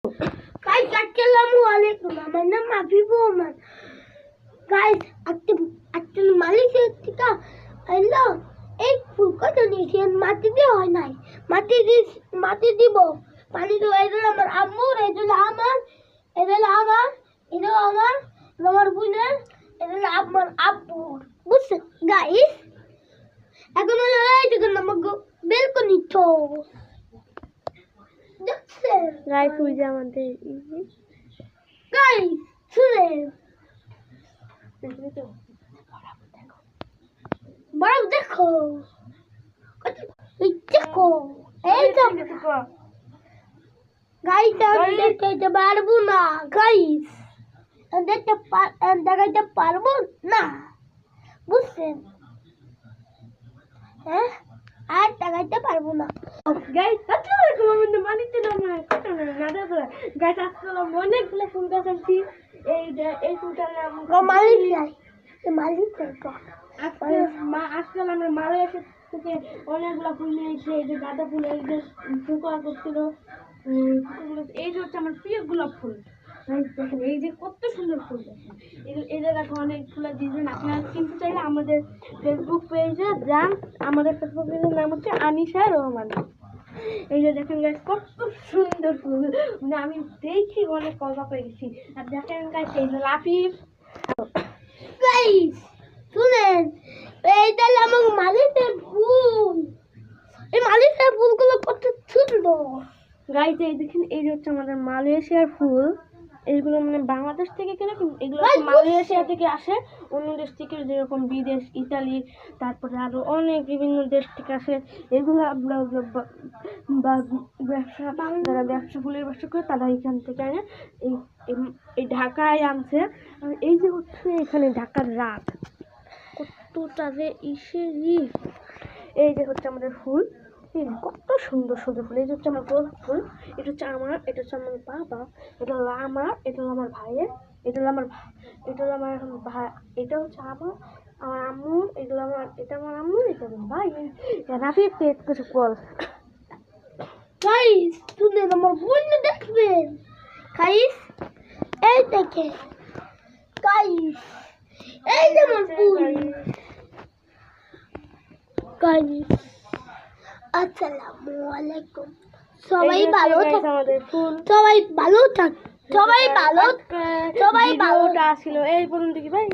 Guys, assalamualaikum. My name is Abibu. Guys, actually Malaysia থেকে হলো এই ফুলকটা নিয়েছেন মাটি দিয়ে হয় নাই মাটি দিব পানি দেবো এগুলো আমার আম্মুর এগুলো আমার আমার বোনের এগুলো আমার আব্বুর বুঝছেন গাইস এখন হলো এই দেখুন আমাকে বেলকনি তো দেখছেন গাইস ওই যে আমাদের গাইস শুনেন বরফ দেখো দেখো এই তো গাইস আমি দেখতে পারবো না গাইস দেখাইতে পারবো না বুঝছেন হ্যাঁ আর দেখাইতে পারবো না গাইস আসসালামু আলাইকুম আমাদের মালিকতে নাম কত না নাদা করে গাইস আসসালামু অনেকগুলো ফুল গাছ আনছি এই ফুলটার নাম মালিক আজকাল আমরা মালয়েশিয়া থেকে অনেকগুলো ফুল নিয়ে এসে এই যে গাঁদা ফুল এই যে ফুকা করছিল এই যে হচ্ছে আমার প্রিয় গোলাপ ফুল দেখেন এই যে কত সুন্দর ফুল দেখেন এই জায়গাটা অনেক ফুল দিয়েছেন আপনারা কিনতে চাইলে আমাদের ফেসবুক পেজে যান আমাদের ফেসবুক পেজের নাম হচ্ছে আনিশা রহমান এই যে দেখেন গাইস কত সুন্দর ফুল মানে আমি দেখি অনেক অবাক হয়ে গেছি আর দেখেন গাইস এই যে লাফিফ গাইস শুনেন এইটা আমার মালিকের ফুল এই মালিকের ফুলগুলো কত সুন্দর গাইস এই দেখেন এই যে হচ্ছে আমাদের মালয়েশিয়ার ফুল এইগুলো মানে বাংলাদেশ থেকে কেনা কিন্তু এগুলো মালয়েশিয়া থেকে আসে অন্য দেশ থেকে যেরকম বিদেশ ইতালি তারপরে আরো অনেক বিভিন্ন দেশ থেকে আসে এগুলো ব্যবসা যারা ব্যবসা ফুলের ব্যবসা করে তারা এখান থেকে আনে এই ঢাকায় আনছে আর এই যে হচ্ছে এখানে ঢাকার রাত কতটা যে এই যে হচ্ছে আমাদের ফুল কত সুন্দর সুন্দর ফুল এই যে হচ্ছে আমার গোলাপ ফুল এটা হচ্ছে আমার বাবা এটা হলো আমার ভাইয়ের এটা হলো আমার ভাই এটা হচ্ছে আমার আম্মু এটা আমার আম্মু এটা আমার ভাই রাফি পেট কিছু বল গাইস শুনেন আমার বোন দেখবেন গাইস এই দেখে গাইস এই যে আমার বোন গাইস আসসালামু আলাইকুম সবাই ভালো থাক সবাই ভালো ভিডিওটা ছিল এই পর্যন্ত কি ভাই